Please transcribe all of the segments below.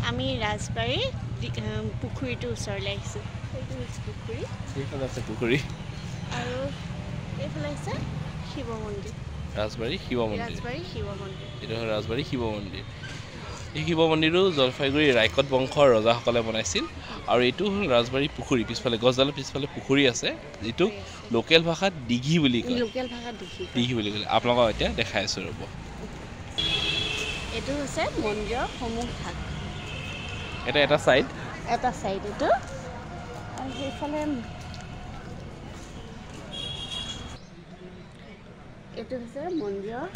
আমি ৰাজবাৰী পুখুৰীটোৰ ওচৰলৈ আহিছোঁ এইটো হৈছে পুখুৰী এইফালে আছে পুখুৰী আৰু এইফালে আছে শিৱ মন্দিৰ ৰাজবাৰী শিৱ মন্দিৰ এইটো হ'ল ৰাজবাৰী শিৱ মন্দিৰ এই শিৱ মন্দিৰো জলপাইগুৰি ৰায়কত বংশৰ ৰজাসকলে বনাইছিল আৰু এইটো হ'ল ৰাজবাৰী পুখুৰী পিছফালে গছডালৰ পিছফালে পুখুৰী আছে যিটো লোকেল ভাষাত দিঘি বুলি কয় দিঘি বুলি ক'লে আপোনালোকক এতিয়া দেখাই আছোঁ ৰ'ব এইটো হৈছে মন্দিৰৰ সন্মুখভাগ এটা চাইড এইটো আৰু সেইফালে এইটো হৈছে মন্দিৰৰ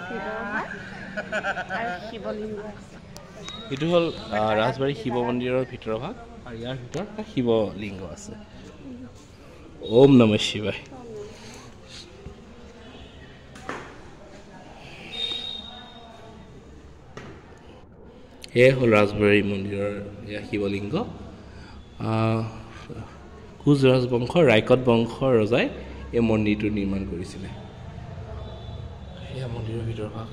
ভিতৰভাগ আৰু শিৱলিংগ আছে এইটো হ'ল ৰাজবাৰী শিৱ মন্দিৰৰ ভিতৰৰ ভাগ আৰু ইয়াৰ ভিতৰত এটা শিৱলিংগ আছে ওম নমঃ শিৱায় এয়ে হ'ল ৰাজবাৰী মন্দিৰৰ এয়া শিৱলিংগ কোচ ৰাজবংশৰ ৰায়কত বংশৰ ৰজাই এই মন্দিৰটো নিৰ্মাণ কৰিছিলে এয়া মন্দিৰৰ ভিতৰৰ ভাগ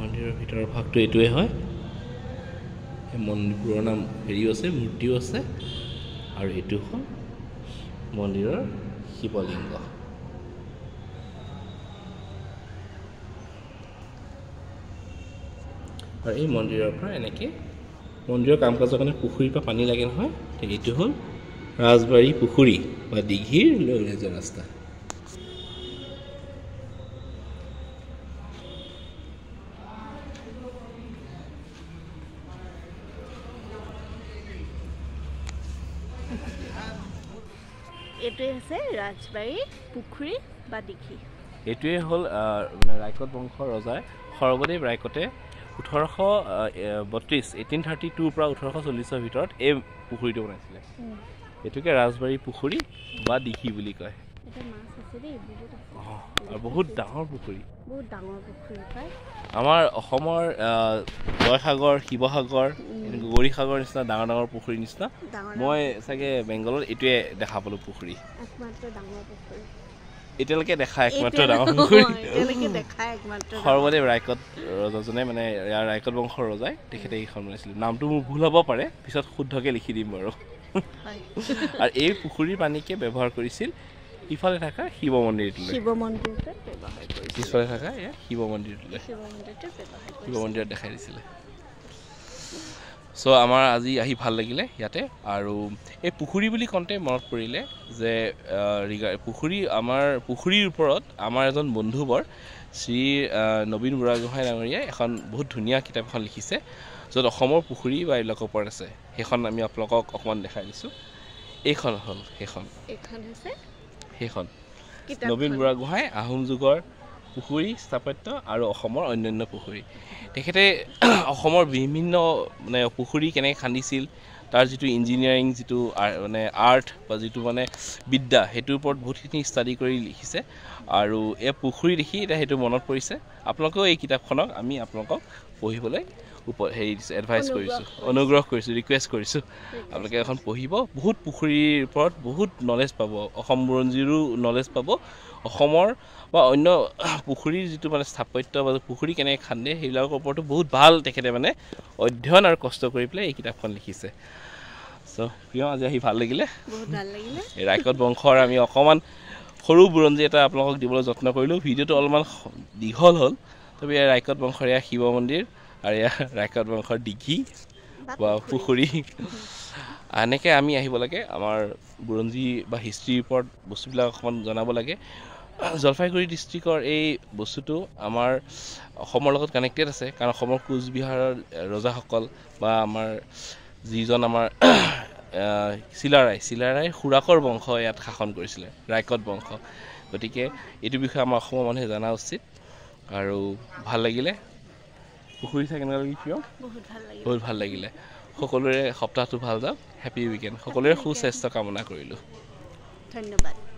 মন্দিৰৰ ভিতৰৰ ভাগটো এইটোৱে হয় এই মন্দিৰবোৰৰ নাম হেৰিও আছে মূৰ্তিও আছে আৰু এইটো হ'ল মন্দিৰৰ শিৱলিংগ আৰু এই মন্দিৰৰ পৰা এনেকৈ মন্দিৰৰ কাম কাজৰ কাৰণে পুখুৰীৰ পৰা পানী লাগে নহয় এইটো হ'ল ৰাজবাৰী পুখুৰী বা দিঘিৰ লৈ যোৱা ৰাস্তা এইটোৱে হৈছে ৰাজবাৰী পুখুৰী বা দিঘি এইটোৱে হ'ল ৰায়কত বংশৰ ৰজাই সৰ্বদেৱ ৰায়কতে 1832 পৰা 1840 ভিতৰত এই পুখুৰীটো বনাইছিলে এইটোকে ৰাজবাৰী পুখুৰী বা দিঘি বুলি কয় আৰু বহুত ডাঙৰ পুখুৰী আমাৰ অসমৰ জয়সাগৰ শিৱসাগৰ গৌৰীসাগৰ নিচিনা ডাঙৰ ডাঙৰ পুখুৰীৰ নিচিনা মই চাগে বেংগলত এইটোৱে দেখা পালোঁ পুখুৰী এতিয়ালৈকে দেখা একমাত্ৰ ডাঙৰ পুখুৰী সৰ্বদেৱ ৰায়কত ৰজাজনে মানে ইয়াৰ ৰায়কত বংশৰ ৰজাই তেখেতে এইখন বনাইছিল নামটো মোৰ ভুল হ'ব পাৰে পিছত শুদ্ধকৈ লিখি দিম বাৰু আৰু এই পুখুৰীৰ পানীকে ব্যৱহাৰ কৰিছিল ইফালে থকা শিৱ মন্দিৰটোলৈ পিছফালে থকা এয়া শিৱ মন্দিৰত দেখাই দিছিলে চ' আমাৰ আজি আহি ভাল লাগিলে ইয়াতে আৰু এই পুখুৰী বুলি কওঁতে মনত পৰিলে যে আমাৰ পুখুৰীৰ ওপৰত আমাৰ এজন বন্ধুবৰ শ্ৰী নবীন বুঢ়াগোহাঁই ডাঙৰীয়াই এখন বহুত ধুনীয়া কিতাপ এখন লিখিছে য'ত অসমৰ পুখুৰী বা এইবিলাকৰ ওপৰত আছে সেইখন আমি আপোনালোকক অকণমান দেখাই দিছোঁ এইখন হ'ল সেইখন নবীন বুঢ়াগোহাঁই আহোম যুগৰ পুখুৰী স্থাপত্য আৰু অসমৰ অন্যান্য পুখুৰী তেখেতে অসমৰ বিভিন্ন মানে পুখুৰী কেনেকৈ খান্দিছিল তাৰ যিটো ইঞ্জিনিয়াৰিং যিটো মানে আৰ্ট বা যিটো মানে বিদ্যা সেইটোৰ ওপৰত বহুতখিনি ষ্টাডি কৰি লিখিছে আৰু এই পুখুৰী দেখি এতিয়া সেইটো মনত পৰিছে আপোনালোকেও এই কিতাপখনক আমি আপোনালোকক পঢ়িবলৈ হেৰি দিছোঁ এডভাইচ কৰিছোঁ অনুগ্ৰহ কৰিছোঁ ৰিকুৱেষ্ট কৰিছোঁ আপোনালোকে এখন পঢ়িব বহুত পুখুৰীৰ ওপৰত বহুত নলেজ পাব অসম বুৰঞ্জীৰো নলেজ পাব অসমৰ বা অন্য পুখুৰীৰ যিটো মানে স্থাপত্য বা পুখুৰী কেনেকৈ খান্দে সেইবিলাকৰ ওপৰতো বহুত ভাল তেখেতে মানে অধ্যয়ন আৰু কষ্ট কৰি পেলাই এই কিতাপখন লিখিছে চ' প্ৰিয় আজি আহি ভাল লাগিলে এই ৰায়কত বংশৰ আমি অকণমান সৰু বুৰঞ্জী এটা আপোনালোকক দিবলৈ যত্ন কৰিলোঁ ভিডিঅ'টো অলপমান দীঘল হ'ল তথাপি ইয়াৰ ৰায়কত বংশৰ এয়া শিৱ মন্দিৰ আৰু ইয়াৰ ৰায়কত বংশৰ দিঘি বা পুখুৰী এনেকৈ আমি আহিব লাগে আমাৰ বুৰঞ্জী বা হিষ্ট্ৰীৰ ওপৰত বস্তুবিলাক অকণমান জনাব লাগে জলপাইগুৰি ডিষ্ট্ৰিক্টৰ এই বস্তুটো আমাৰ অসমৰ লগত কানেক্টেড আছে কাৰণ অসমৰ কোচবিহাৰৰ ৰজাসকল বা আমাৰ যিজন আমাৰ চিলাৰায় খুৰাকৰ বংশ ইয়াত শাসন কৰিছিলে ৰায়কত বংশ গতিকে এইটো বিষয়ে আমাৰ অসমৰ মানুহে জনা উচিত আৰু ভাল লাগিলে পুখুৰী চাই কেনেকুৱা লাগিল প্ৰিয় বহুত ভাল লাগিলে সকলোৰে সপ্তাহটো ভাল যাওক হেপী উইকেণ্ড সকলোৰে সুস্বাস্থ্য কামনা কৰিলোঁ ধন্যবাদ